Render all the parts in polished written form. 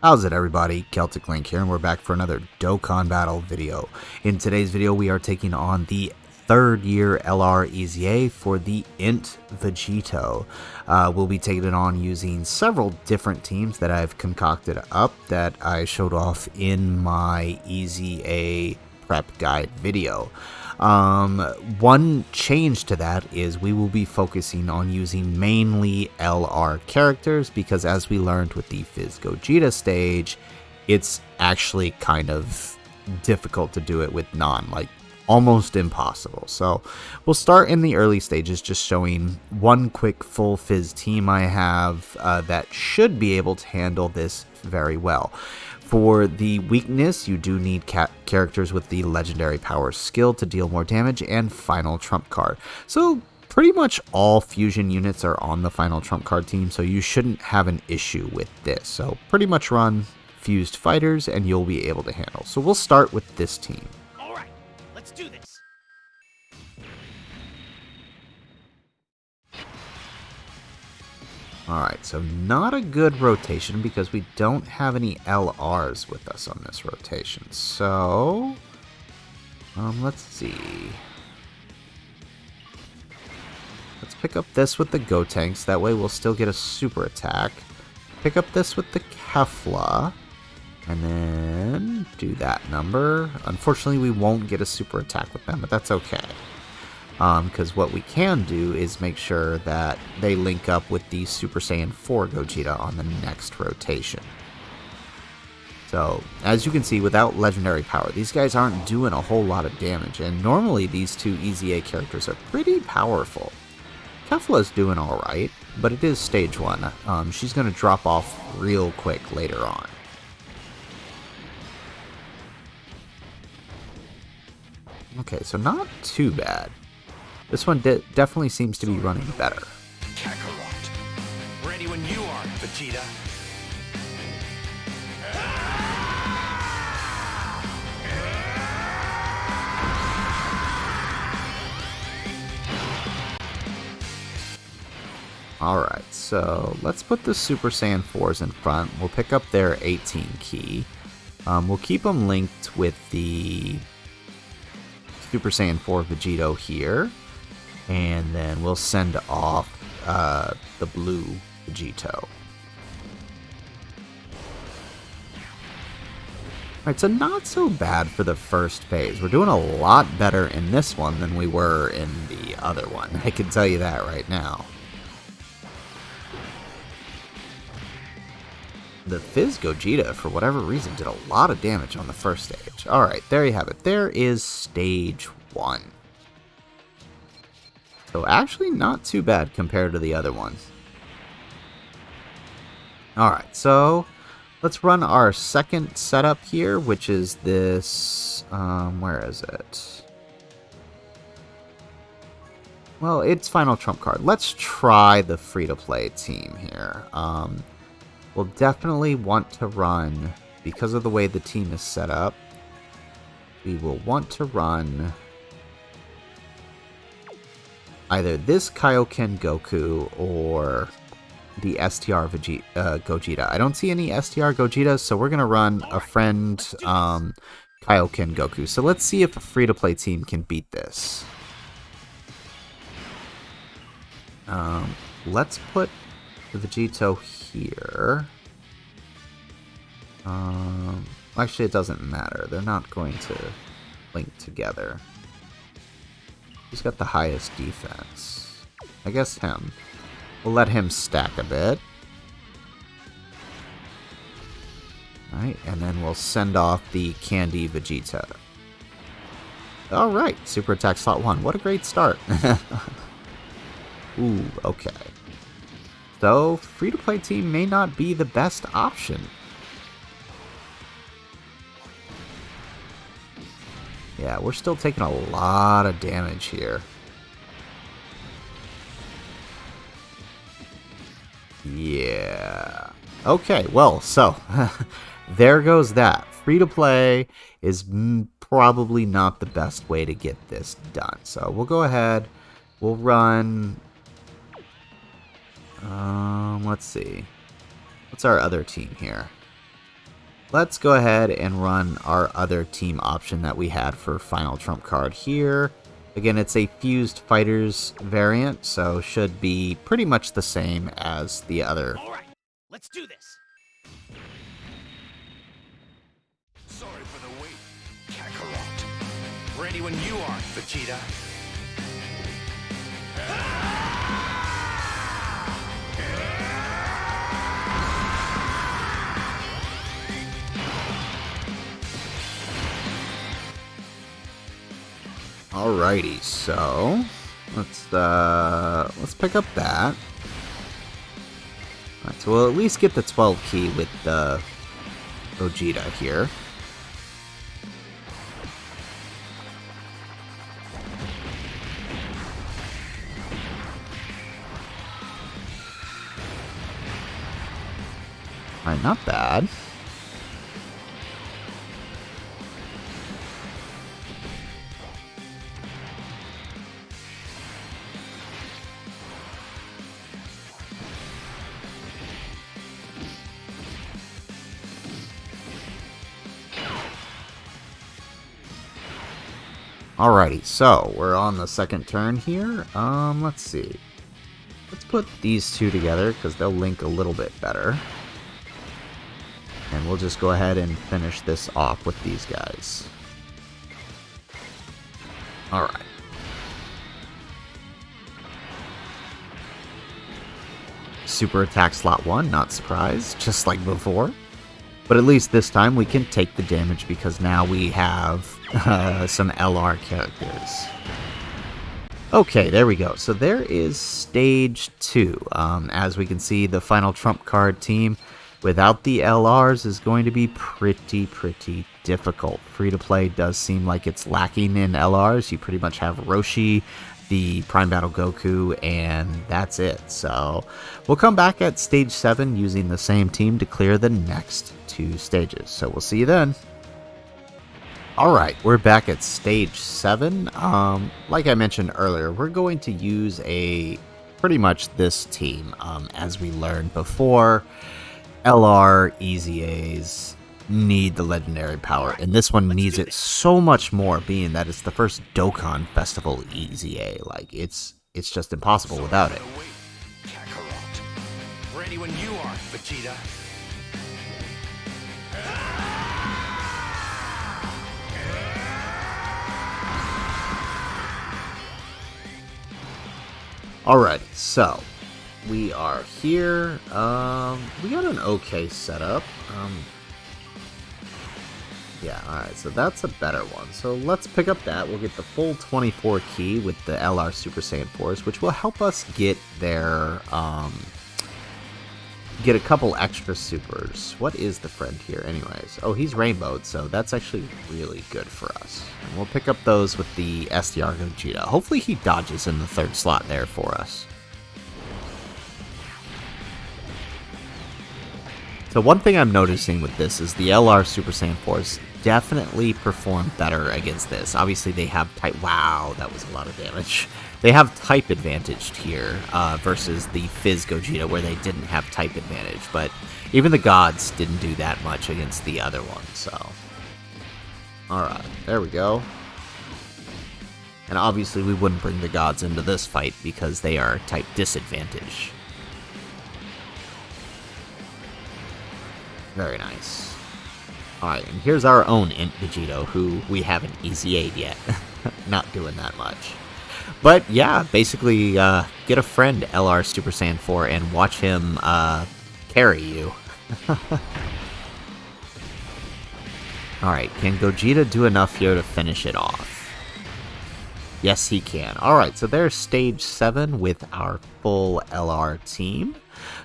How's it, everybody? Celtic Link here, and we're back for another Dokkan battle video. In today's video, we are taking on the third year LR EZA for the INT Vegito. We'll be taking it on using several different teams that I've concocted up that I showed off in my EZA prep guide video. One change to that is we will be focusing on using mainly LR characters, because as we learned with the VEGETA stage, it's actually kind of difficult to do it with like almost impossible. So we'll start in the early stages, just showing one quick full Fizz team I have that should be able to handle this very well. For the weakness, you do need characters with the legendary power skill to deal more damage and final trump card. So pretty much all fusion units are on the final trump card team, so you shouldn't have an issue with this. So pretty much run fused fighters and you'll be able to handle. So we'll start with this team. All right, let's do this. Alright, so not a good rotation because we don't have any LRs with us on this rotation. So, let's see. Let's pick up this with the Gotenks, that way we'll still get a super attack. Pick up this with the Kefla, and then do that number. Unfortunately, we won't get a super attack with them, but that's okay. Because what we can do is make sure that they link up with the Super Saiyan 4 Gogeta on the next rotation. So, as you can see, without legendary power, these guys aren't doing a whole lot of damage, and normally these two EZA characters are pretty powerful. Kefla's doing alright, but it is stage 1. She's going to drop off real quick later on. Okay, so not too bad. This one definitely seems to be running better. Kakarot. Ready when you are, Vegeta. Alright, so let's put the Super Saiyan 4s in front. We'll pick up their 18 key. We'll keep them linked with the Super Saiyan 4 Vegito here. And then we'll send off the blue Vegito. Alright, so not so bad for the first phase. We're doing a lot better in this one than we were in the other one. I can tell you that right now. The Fizz Gogeta, for whatever reason, did a lot of damage on the first stage. Alright, there you have it. There is stage 1. So actually not too bad compared to the other ones. Alright, so let's run our second setup here, which is this, where is it? Well, it's final trump card. Let's try the free-to-play team here. We'll definitely want to run, because of the way the team is set up, we will want to run either this Kaioken Goku or the STR Gogeta. I don't see any STR Gogetas, so we're going to run a friend Kaioken Goku. So let's see if a free-to-play team can beat this. Let's put the Vegito here. Actually, it doesn't matter. They're not going to link together. Who's got the highest defense? I guess him. We'll let him stack a bit. Alright, and then we'll send off the Candy Vegeta. Alright, Super Attack Slot 1. What a great start. Ooh, okay. So, free-to-play team may not be the best option. Yeah, we're still taking a lot of damage here. Yeah. Okay, well, so, there goes that. Free-to-play is probably not the best way to get this done. So, we'll go ahead, we'll run... let's see. What's our other team here? let's go ahead and run our other team option that we had for final trump card here. Again, it's a fused fighters variant, so should be pretty much the same as the other. Alright, let's do this. Sorry for the wait, Kakarot. Ready when you are, Vegeta. Alrighty, so let's pick up that. Alright, so we'll at least get the 12 key with the Vegeta here. Alright, not bad. Alrighty, so we're on the second turn here. Let's see. Let's put these two together because they'll link a little bit better. And we'll just go ahead and finish this off with these guys. Alright. Super attack slot 1, not surprised, just like before. But at least this time we can take the damage because now we have some LR characters. Okay, there we go. So there is stage 2. As we can see, the final trump card team without the LRs is going to be pretty difficult. Free-to-play does seem like it's lacking in LRs. You pretty much have Roshi, the Prime Battle Goku, and that's it. So we'll come back at stage 7 using the same team to clear the next 2 stages. So we'll see you then. Alright, we're back at stage 7. Like I mentioned earlier, we're going to use pretty much this team. As we learned before, LR EZAs need the legendary power, and this one needs it so much more, being that it's the first Dokkan Festival EZA. Like, it's just impossible without it. Kakarot. Ready when you are, Vegeta. Alright, so we are here. We got an okay setup. Yeah, alright, so that's a better one. So let's pick up that. We'll get the full 24 key with the LR Super Saiyan 4s, which will help us get their, get a couple extra supers. What is the friend here anyways? Oh, he's rainbowed, so that's actually really good for us. And we'll pick up those with the SDR Vegeta. Hopefully he dodges in the 3rd slot there for us. So one thing I'm noticing with this is the LR Super Saiyan 4s definitely perform better against this. Obviously they have type... Wow, that was a lot of damage. They have type advantage here versus the Fizz Gogeta where they didn't have type advantage. But even the gods didn't do that much against the other one, so... Alright, there we go. And obviously we wouldn't bring the gods into this fight because they are type disadvantage. Very nice. Alright, and here's our own INT Vegito, who we haven't EZA'd yet. Not doing that much. But yeah, basically get a friend LR Super Saiyan 4 and watch him carry you. Alright, can Gogeta do enough here to finish it off? Yes, he can. Alright, so there's stage 7 with our full LR team.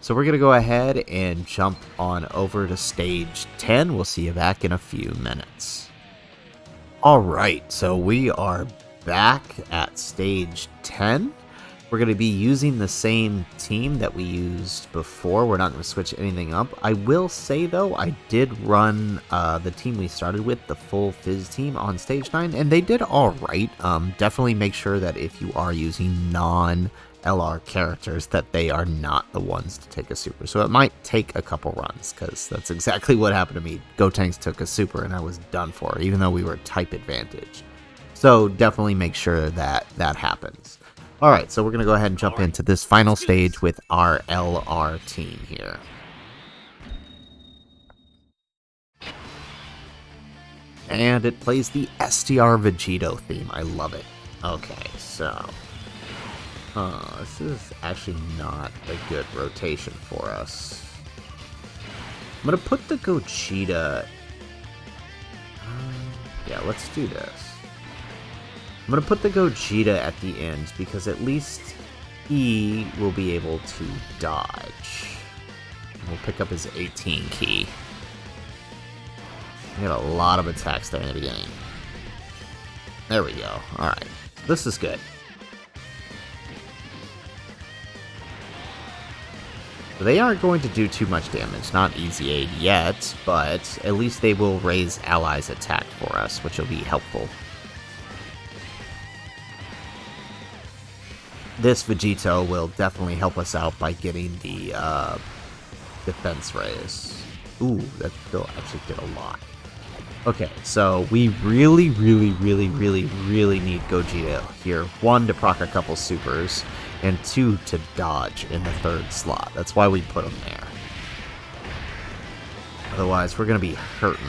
So we're going to go ahead and jump on over to stage 10. We'll see you back in a few minutes. Alright, so we are back at stage 10. We're going to be using the same team that we used before. We're not going to switch anything up. I will say, though, I did run the team we started with, the full Fizz team, on stage 9, and they did alright. Definitely make sure that if you are using LR characters that they are not the ones to take a super. So it might take a couple runs, because that's exactly what happened to me. Gotenks took a super and I was done for, even though we were type advantage. So definitely make sure that that happens. Alright, so we're going to go ahead and jump into this final stage with our LR team here. And it plays the STR Vegito theme. I love it. Okay, so... this is actually not a good rotation for us. I'm going to put the Gogeta... yeah, let's do this. I'm going to put the Gogeta at the end, because at least he will be able to dodge. We'll pick up his 18 key. We got a lot of attacks there in the beginning. There we go. Alright. This is good. They aren't going to do too much damage. Not easy aid yet, but at least they will raise allies' attack for us, which will be helpful. This Vegito will definitely help us out by getting the defense raise. Ooh, that still actually did a lot. Okay, so we really need Gogeta here. 1, to proc a couple supers, and 2, to dodge in the 3rd slot. That's why we put him there. Otherwise, we're going to be hurting.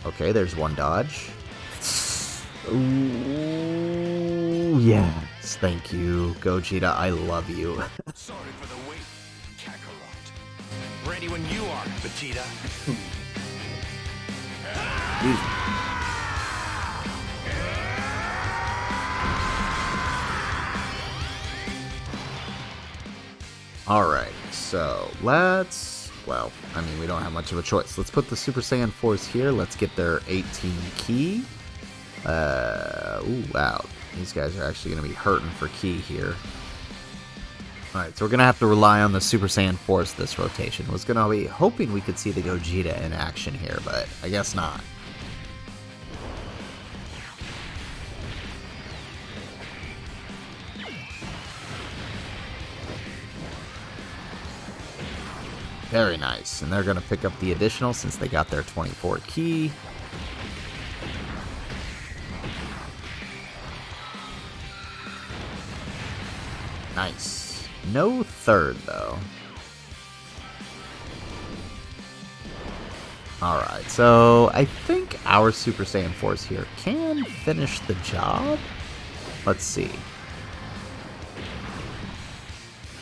Okay, there's 1 dodge. Ooh, yes, thank you, Gogeta, I love you. Sorry for the wait, Kakarot. Ready when you are, Vegeta. Alright, so let's... well, I mean, we don't have much of a choice. Let's put the Super Saiyan 4s here. Let's get their 18 key. Ooh, wow. These guys are actually going to be hurting for key here. Alright, so we're going to have to rely on the Super Saiyan 4s this rotation. Was going to be hoping we could see the Gogeta in action here, but I guess not. Very nice. And they're going to pick up the additional since they got their 24 key. Nice. No 3rd, though. Alright, so I think our Super Saiyan 4s here can finish the job. Let's see.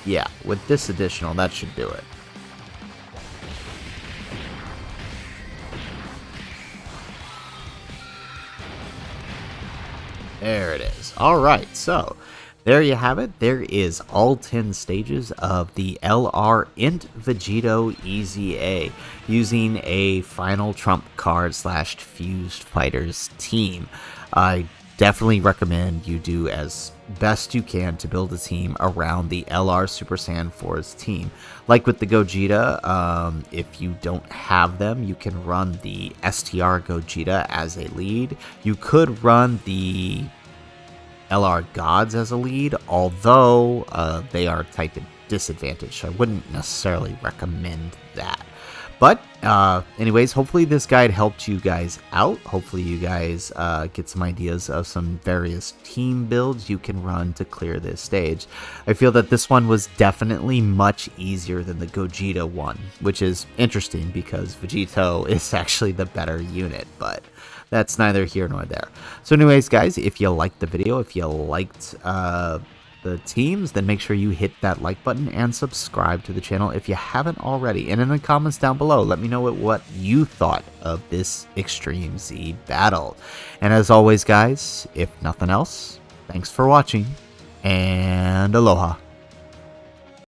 Yeah, with this additional, that should do it. There it is. Alright, so there you have it. There is all 10 stages of the LR INT Vegito EZA using a final trump card / fused fighters team. I definitely recommend you do as best you can to build a team around the LR Super Saiyan 4's team. Like with the Gogeta, if you don't have them, you can run the STR Gogeta as a lead. You could run the LR Gods as a lead, although they are type disadvantaged, so I wouldn't necessarily recommend that. But anyways, hopefully this guide helped you guys out. Hopefully you guys get some ideas of some various team builds you can run to clear this stage. I feel that this one was definitely much easier than the Gogeta one, which is interesting because Vegito is actually the better unit, but that's neither here nor there. So anyways, guys, if you liked the video, if you liked the teams, then make sure you hit that like button and subscribe to the channel if you haven't already. And in the comments down below, let me know what you thought of this Extreme Z battle. And as always, guys, if nothing else, thanks for watching, and aloha.